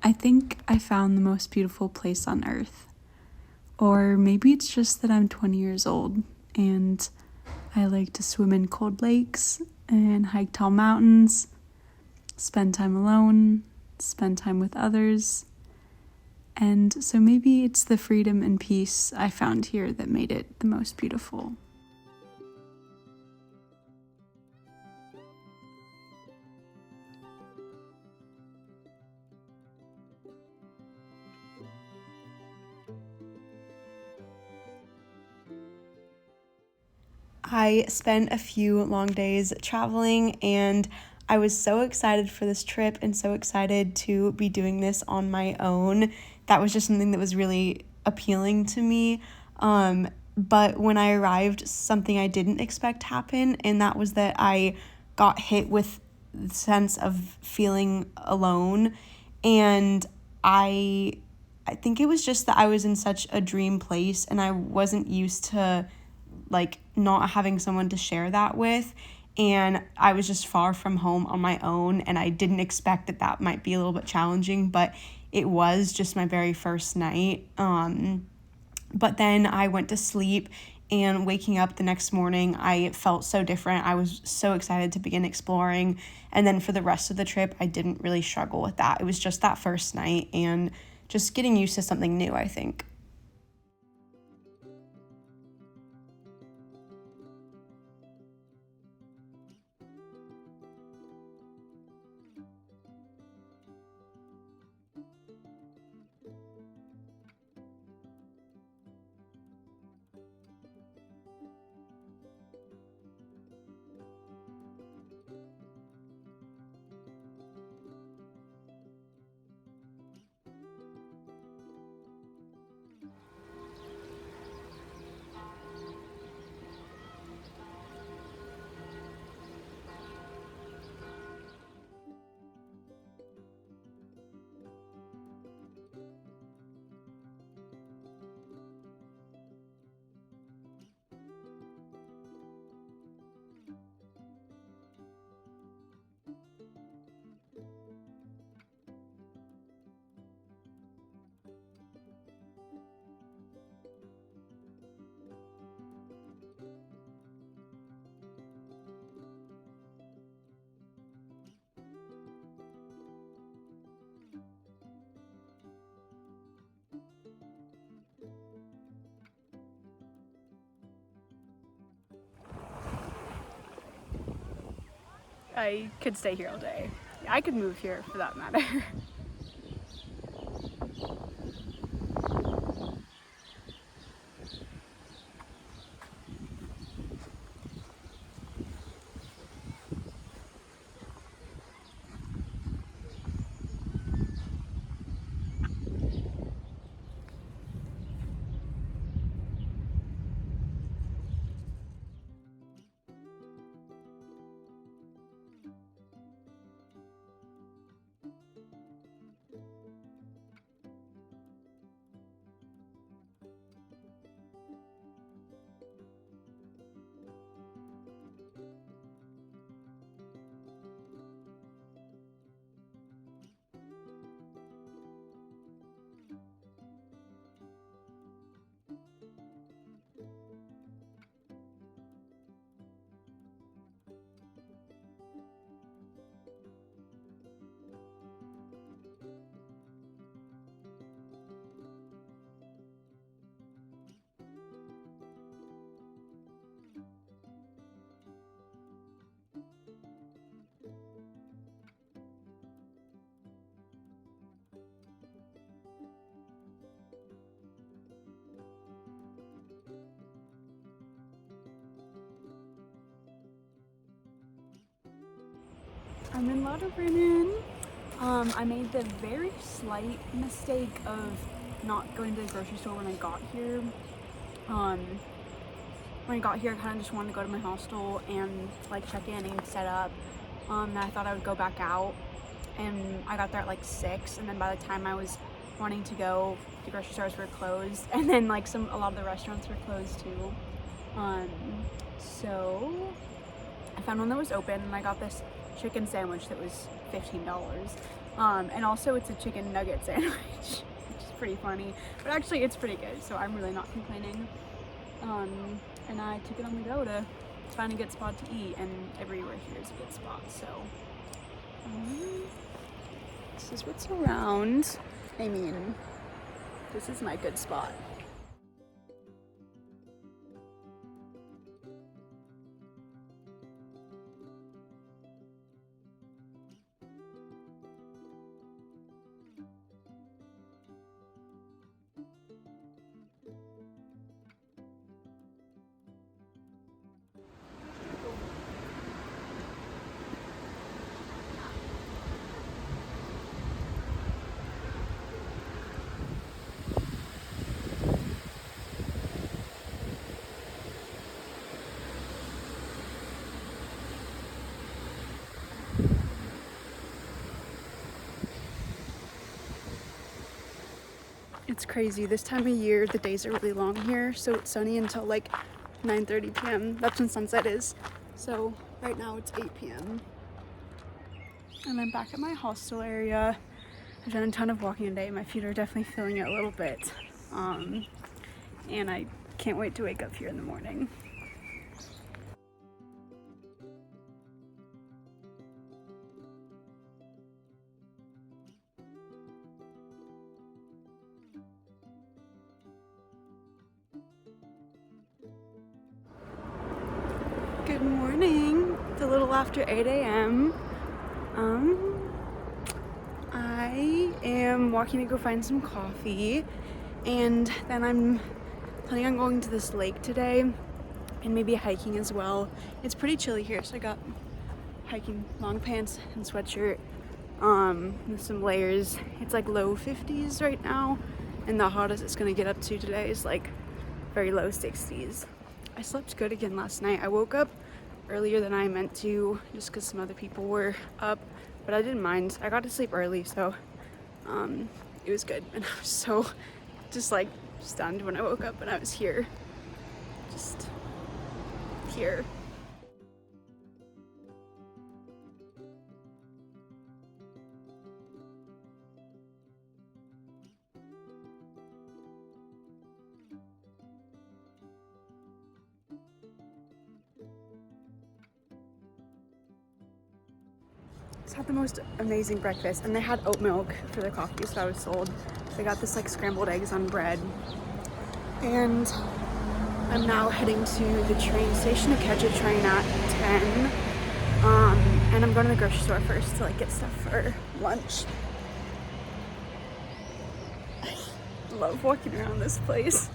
I think I found the most beautiful place on earth. Or maybe it's just that I'm 20 years old and I like to swim in cold lakes and hike tall mountains, spend time alone, spend time with others. And so maybe it's the freedom and peace I found here that made it the most beautiful. I spent a few long days traveling and I was so excited for this trip and so excited to be doing this on my own. That was just something that was really appealing to me. But when I arrived, something I didn't expect happened, and that was that I got hit with the sense of feeling alone. And I think it was just that I was in such a dream place and I wasn't used to not having someone to share that with, and I was just far from home on my own, and I didn't expect that might be a little bit challenging, but it was just my very first night. But then I went to sleep, and waking up the next morning, I felt so different. I was so excited to begin exploring, and then for the rest of the trip, I didn't really struggle with that. It was just that first night and just getting used to something new, I think. I could stay here all day. I could move here for that matter. I'm in Lauterbrunnen. I made the very slight mistake of not going to the grocery store when I got here. When I got here, I kind of just wanted to go to my hostel and check in and set up. And I thought I would go back out, and I got there at 6, and then by the time I was wanting to go, the grocery stores were closed, and then a lot of the restaurants were closed too. So I found one that was open, and I got this chicken sandwich that was $15. And also it's a chicken nugget sandwich, which is pretty funny, but actually it's pretty good, so I'm really not complaining. And I took it on the go to find a good spot to eat, and everywhere here is a good spot, so this is what's around. I mean, this is my good spot. It's crazy. This time of year, the days are really long here, so it's sunny until like 9:30 p.m. That's when sunset is. So right now it's 8 p.m. And I'm back at my hostel area. I've done a ton of walking today. My feet are definitely feeling it a little bit. And I can't wait to wake up here in the morning. Good morning. It's a little after 8 a.m. I am walking to go find some coffee, and then I'm planning on going to this lake today and maybe hiking as well. It's pretty chilly here, so I got hiking long pants and sweatshirt with some layers. It's like low 50s right now, and the hottest it's gonna get up to today is like very low 60s. I slept good again last night. I woke up earlier than I meant to just because some other people were up, but I didn't mind. I got to sleep early, so it was good. And I was so just like stunned when I woke up and I was here, just here. Just had the most amazing breakfast, and they had oat milk for their coffee, so I was sold. They got this like scrambled eggs on bread, and I'm now heading to the train station to catch a train at 10. And I'm going to the grocery store first to like get stuff for lunch. I love walking around this place.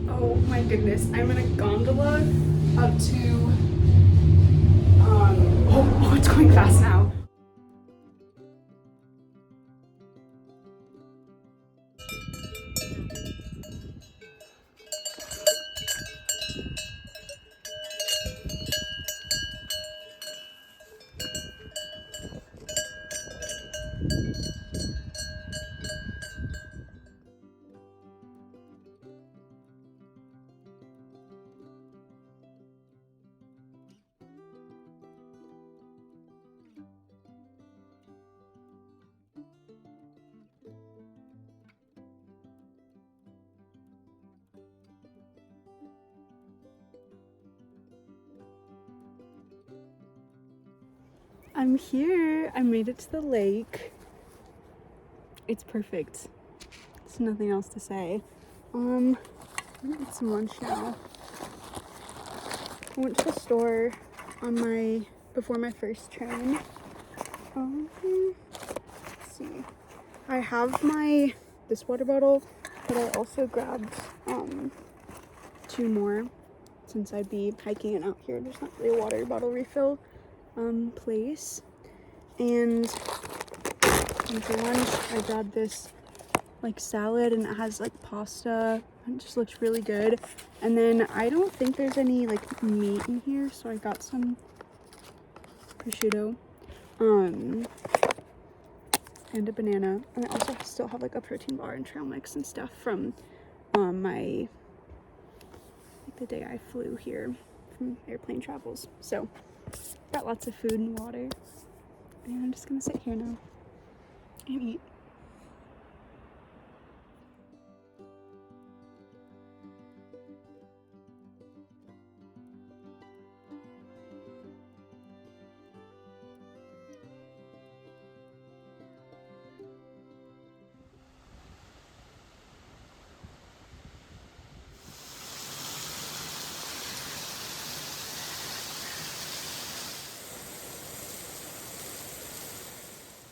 Oh my goodness, I'm in a gondola up to, oh, it's going fast now. I'm here. I made it to the lake. It's perfect. There's nothing else to say. I'm gonna eat some lunch now. I went to the store before my first train. Let's see. I have this water bottle, but I also grabbed 2 more. since I'd be hiking it out here. There's not really a water bottle refill place. And for lunch, I grabbed this like salad, and it has like pasta, and it just looks really good. And then I don't think there's any like meat in here, so I got some prosciutto and a banana. And I also still have like a protein bar and trail mix and stuff from my the day I flew here from airplane travels. So got lots of food and water, and I'm just gonna sit here now and eat.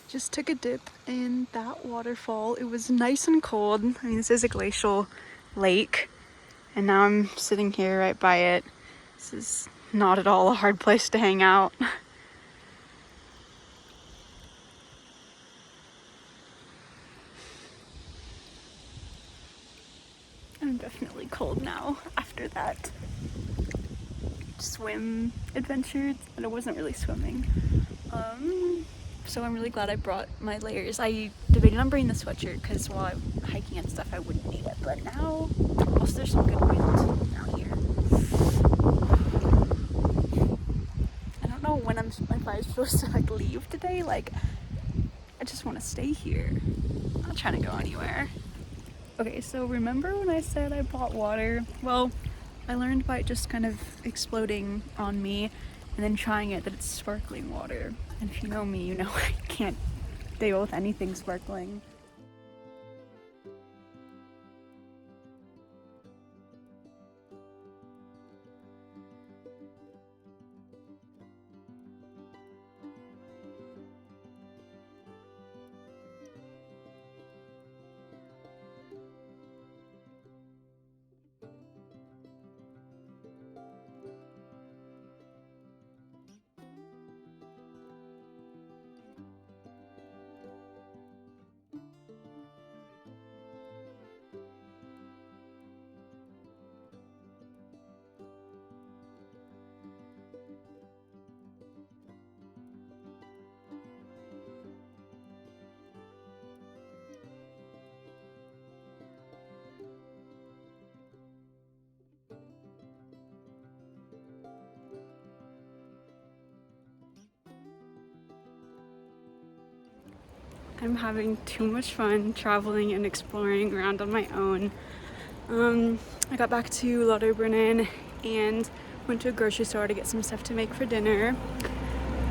Just took a dip in that waterfall. It was nice and cold. I mean, this is a glacial lake, and now I'm sitting here right by it. This is not at all a hard place to hang out. I'm definitely cold now after that swim adventure, but it wasn't really swimming. So I'm really glad I brought my layers. I debated on bringing the sweatshirt because while I'm hiking and stuff, I wouldn't need it. But now, also there's some good wind out here. I don't know when if I'm supposed to like leave today. Like, I just want to stay here. I'm not trying to go anywhere. Okay, so remember when I said I bought water? Well, I learned by it just kind of exploding on me and then trying it that it's sparkling water. And if you know me, you know I can't deal with anything sparkling. I'm having too much fun traveling and exploring around on my own. I got back to Lauterbrunnen and went to a grocery store to get some stuff to make for dinner.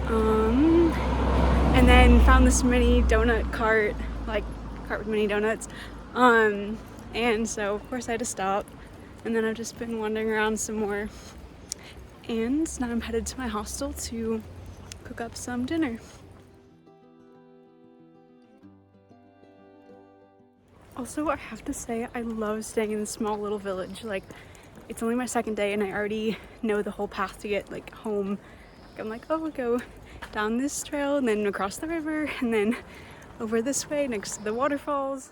And then found this mini donut cart, like cart with mini donuts. And so of course I had to stop. And then I've just been wandering around some more. And now I'm headed to my hostel to cook up some dinner. Also, I have to say, I love staying in this small little village. Like, it's only my second day and I already know the whole path to get like home. I'm like, oh, we'll go down this trail and then across the river and then over this way next to the waterfalls.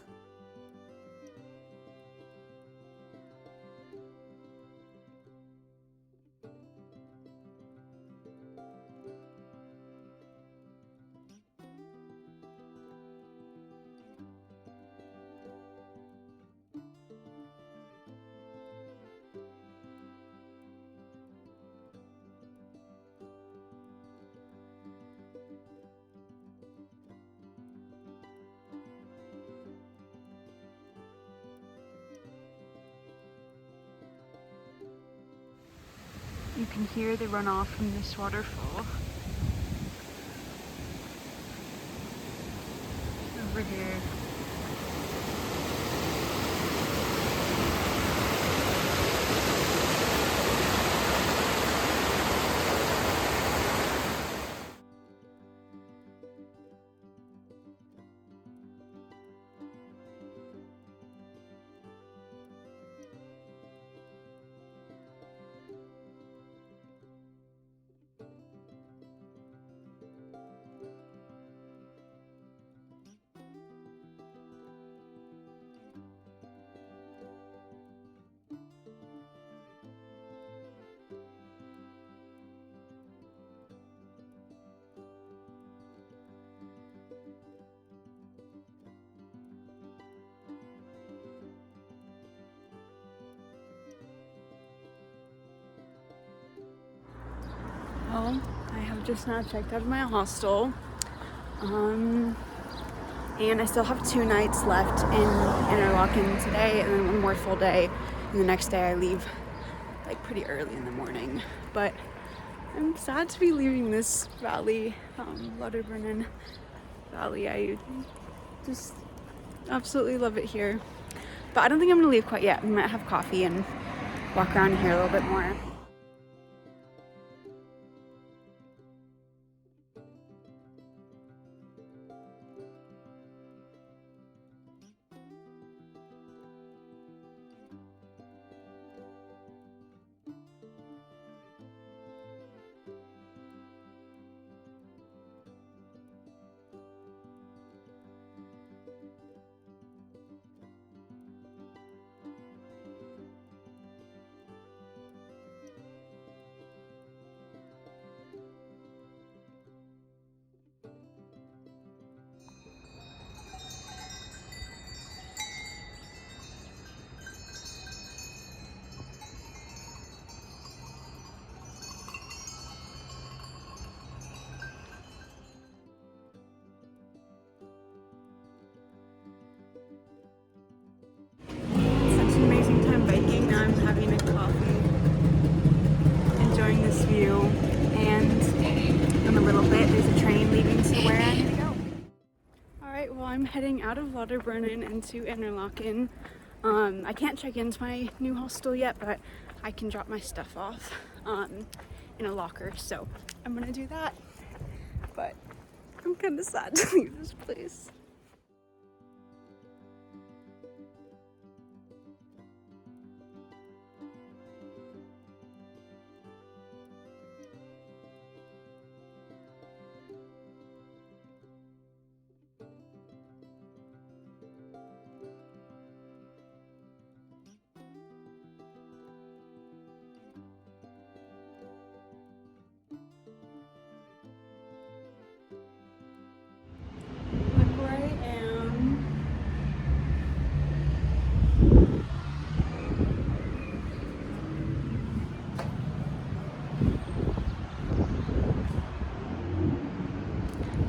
You can hear the runoff from this waterfall. Over here. I have just now checked out of my hostel. And I still have 2 nights left in Interlaken today, and then 1 more full day. And the next day I leave like pretty early in the morning. But I'm sad to be leaving this valley, Lauterbrunnen Valley. I just absolutely love it here. But I don't think I'm gonna leave quite yet. We might have coffee and walk around here a little bit more. Such an amazing time biking. Now I'm having a coffee, enjoying this view, and in a little bit there's a train leaving to where I need to go. Alright, well I'm heading out of Lauterbrunnen into Interlaken. I can't check into my new hostel yet, but I can drop my stuff off in a locker, so I'm gonna do that. But I'm kind of sad to leave this place. Look where I am.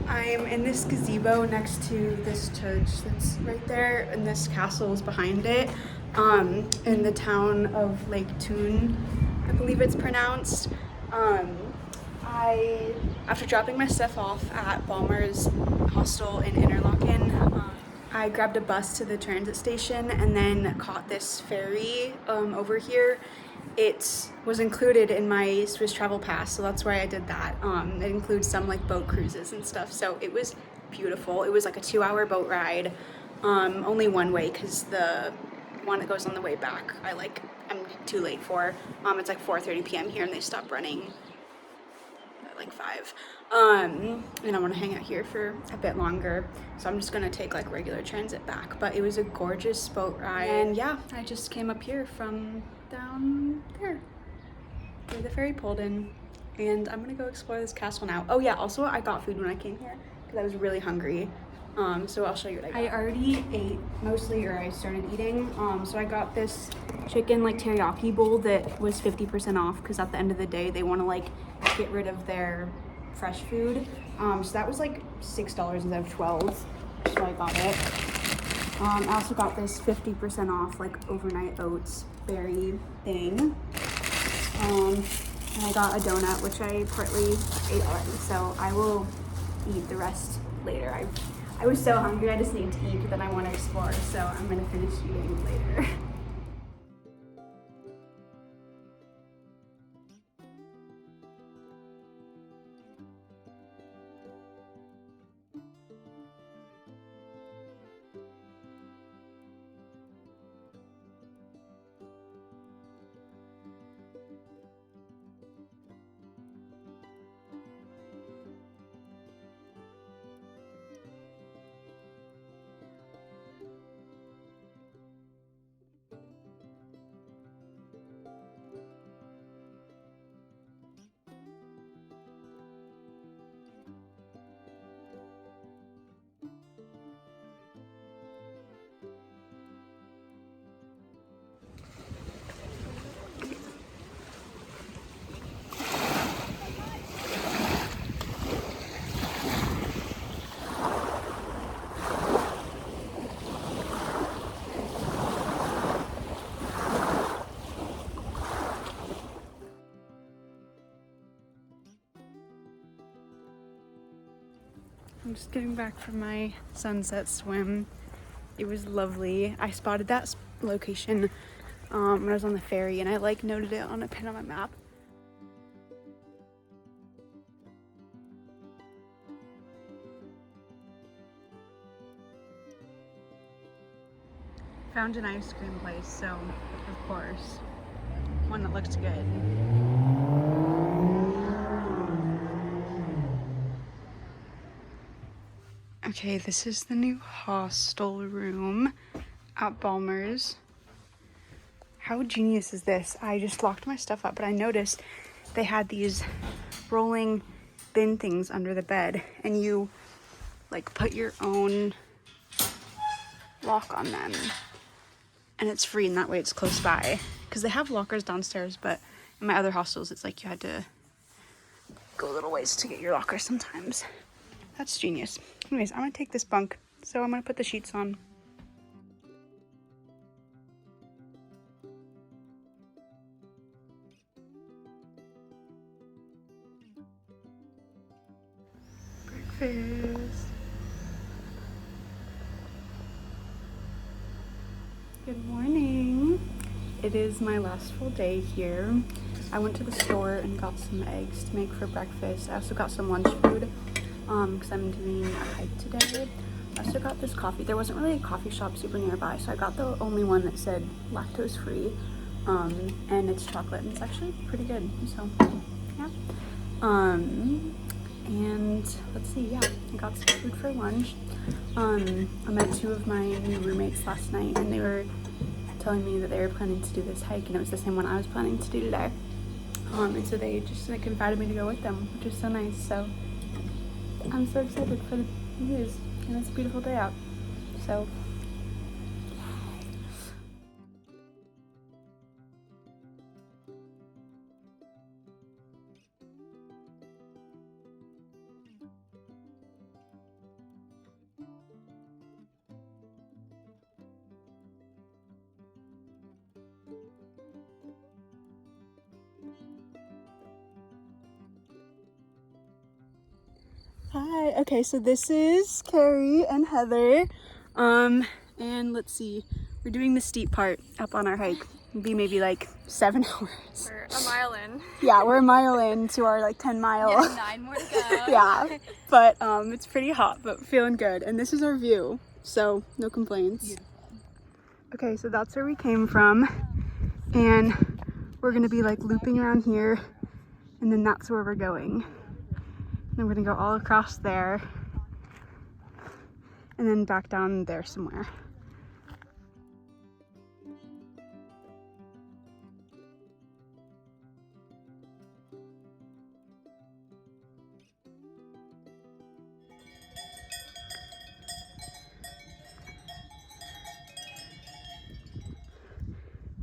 I'm in this gazebo next to this church that's right there, and this castle is behind it, in the town of Lake Thun, I believe it's pronounced. After dropping my stuff off at Balmer's hostel in Interlaken, I grabbed a bus to the transit station and then caught this ferry over here. It was included in my Swiss travel pass, so that's why I did that. It includes some like boat cruises and stuff, so it was beautiful. It was like a 2-hour boat ride, only one way, because the one that goes on the way back I'm too late for. It's like 4:30 p.m. here and they stop running at like 5. And I want to hang out here for a bit longer, so I'm just gonna take like regular transit back. But it was a gorgeous boat ride, and yeah, I just came up here from down there where the ferry pulled in, and I'm gonna go explore this castle now. Oh yeah, also I got food when I came here because I was really hungry. So I'll show you what I got. I already ate mostly, or I started eating. So I got this chicken like teriyaki bowl that was 50% off, because at the end of the day they want to like get rid of their fresh food. So that was like $6 instead of 12, so I got it. I also got this 50% off like overnight oats berry thing. And I got a donut, which I partly ate already, so I will eat the rest later. I was so hungry, I just need to eat, but then I want to explore, so I'm gonna finish eating later. I'm just getting back from my sunset swim. It was lovely. I spotted that location when I was on the ferry, and I like noted it on a pin on my map. Found an ice cream place, so of course, one that looks good. Okay, this is the new hostel room at Balmer's. How genius is this? I just locked my stuff up, but I noticed they had these rolling bin things under the bed, and you like put your own lock on them, and it's free, and that way it's close by. Because they have lockers downstairs, but in my other hostels, it's like you had to go a little ways to get your locker sometimes. That's genius. Anyways, I'm gonna take this bunk, so I'm gonna put the sheets on. Breakfast. Good morning. It is my last full day here. I went to the store and got some eggs to make for breakfast. I also got some lunch food because I'm doing a hike today. I also got this coffee. There wasn't really a coffee shop super nearby, so I got the only one that said lactose free, and it's chocolate, and it's actually pretty good. So yeah. And let's see, yeah, I got some food for lunch. I met two of my new roommates last night, and they were telling me that they were planning to do this hike, and it was the same one I was planning to do today. And so they just like invited me to go with them, which is so nice. So I'm so excited for the views, and it's a beautiful day out. So hi. Okay, so this is Carrie and Heather. And let's see, we're doing the steep part up on our hike. It'll be maybe like 7 hours. We're a mile in. Yeah, we're a mile in to our like 10-mile. Yeah, 9 more to go. Yeah, but it's pretty hot, but feeling good. And this is our view, so no complaints. Yeah. Okay, so that's where we came from, and we're gonna be like looping around here, and then that's where we're going. And then we're gonna go all across there, and then back down there somewhere.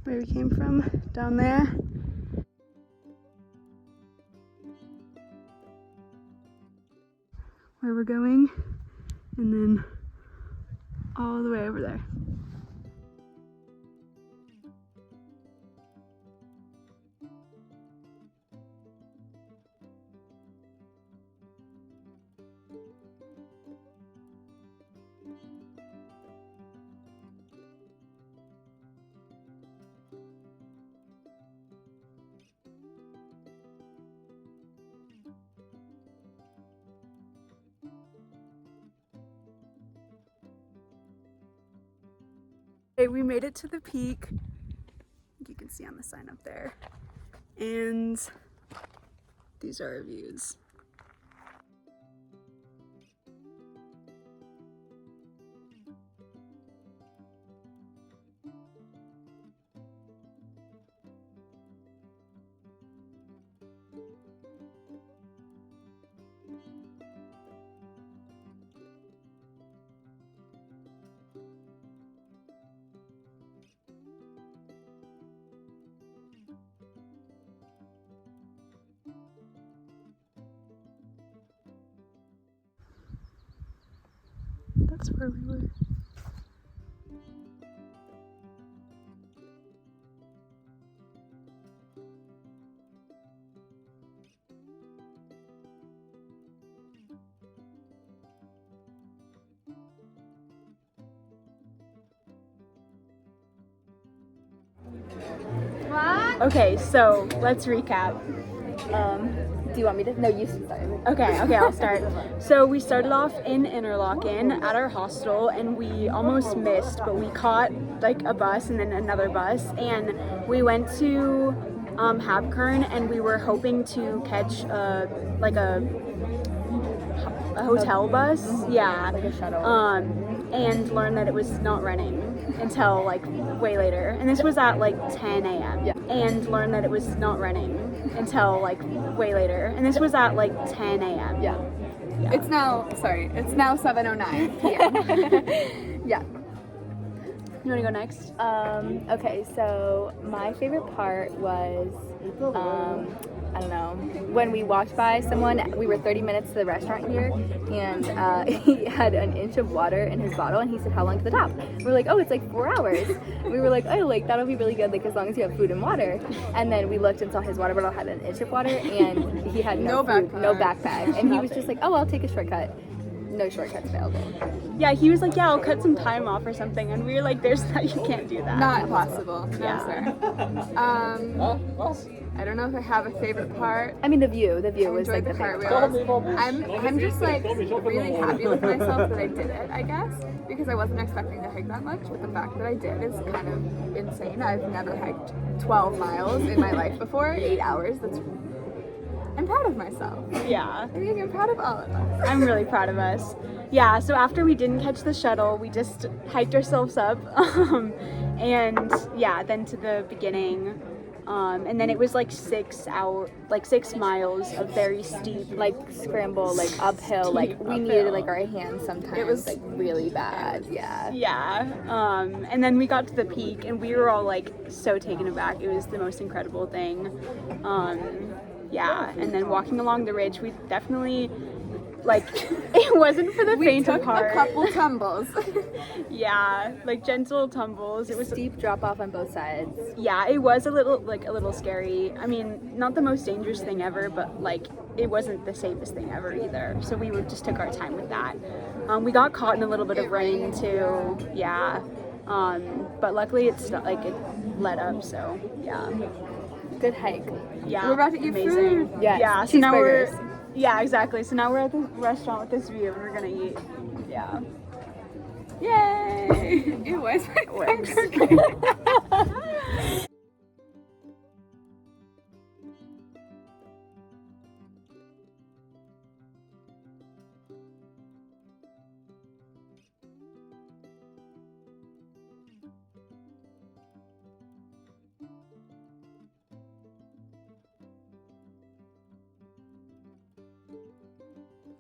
Where we came from, down there. Where we're going, and then all the way over there. Okay, we made it to the peak. You can see on the sign up there. And these are our views. That's where we were. Okay, so let's recap. Do you want me to? No, you should start. Okay, I'll start. So we started off in Interlaken at our hostel, and we almost missed, but we caught like a bus and then another bus, and we went to Habkern, and we were hoping to catch a hotel bus, yeah, Like a shuttle. and learn that it was not running until like way later, and this was at like 10 a.m. Yeah. And learn that it was not running until like way later, and this was at like 10 a.m. Yeah. It's now 7:09 p.m. Yeah. You want to go next? Okay, so my favorite part was, I don't know, when we walked by someone, we were 30 minutes to the restaurant here, and he had an inch of water in his bottle, and he said, how long to the top? We were like, oh, it's like 4 hours. We were like, oh, like, that'll be really good, like, as long as you have food and water. And then we looked and saw his water bottle had an inch of water, and he had no food, no backpack. And he was just like, oh, I'll take a shortcut. No shortcuts available. Yeah, he was like, yeah, I'll cut some time off or something, and we were like, you can't do that. Not possible. No, Yeah. sir. I don't know if I have a favorite part. I mean, the view I was like enjoyed the the favorite part. cartwheels. I'm just like really happy with myself that I did it, I guess, because I wasn't expecting to hike that much, but the fact that I did is kind of insane. I've never hiked 12 miles in my life before, 8 hours. I'm proud of myself. Yeah. I think I'm proud of all of us. I'm really proud of us. Yeah, so after we didn't catch the shuttle, we just hiked ourselves up, and yeah, then to the beginning, and then it was like 6 miles of very steep, Like scramble, like uphill, like we needed like our hands sometimes. It was like really bad. Yeah. yeah, and then we got to the peak, and we were all like so taken aback. It was the most incredible thing. Yeah, and then walking along the ridge, we definitely, like, it wasn't for the faint of Took heart. a couple tumbles. Yeah, like gentle tumbles. It was Steep drop off on both sides. Yeah, it was a little scary. I mean, not the most dangerous thing ever, but like it wasn't the safest thing ever either. So we just took our time with that. We got caught in a little bit of rain too. Yeah. But luckily it let up. So yeah. Good hike. Yeah. We're about to eat amazing. food. Yes. Yeah. So now Cheeseburgers. yeah, exactly. So now we're at the restaurant with this view, and we're gonna eat. Yeah. Yay! Ew, why is my Works.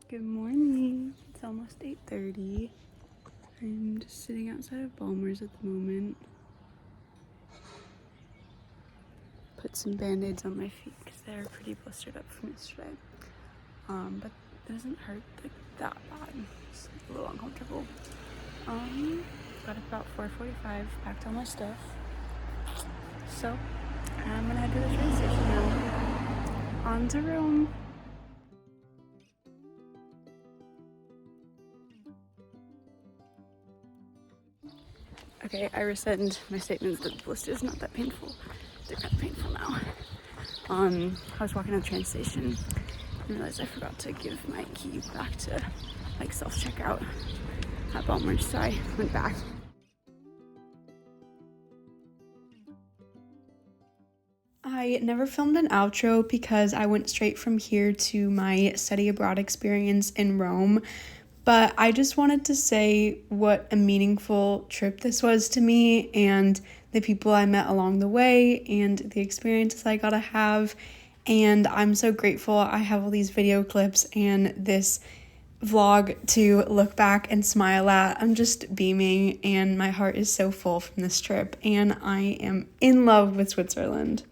Good morning. It's almost 8:30. I'm just sitting outside of Balmer's at the moment. Put some band-aids on my feet because they're pretty blistered up from yesterday. But it doesn't hurt like that bad. It's a little uncomfortable. Got up about 4:45, packed all my stuff. So I'm gonna head to the train station now. On to Rome. Okay, I rescind my statement that the blister is not that painful. They're kind of painful now. I was walking to the train station and realized I forgot to give my key back to like self-checkout at Balmer, so I went back. I never filmed an outro because I went straight from here to my study abroad experience in Rome. But I just wanted to say what a meaningful trip this was to me and the people I met along the way and the experiences I got to have. And I'm so grateful I have all these video clips and this vlog to look back and smile at. I'm just beaming and my heart is so full from this trip and I am in love with Switzerland.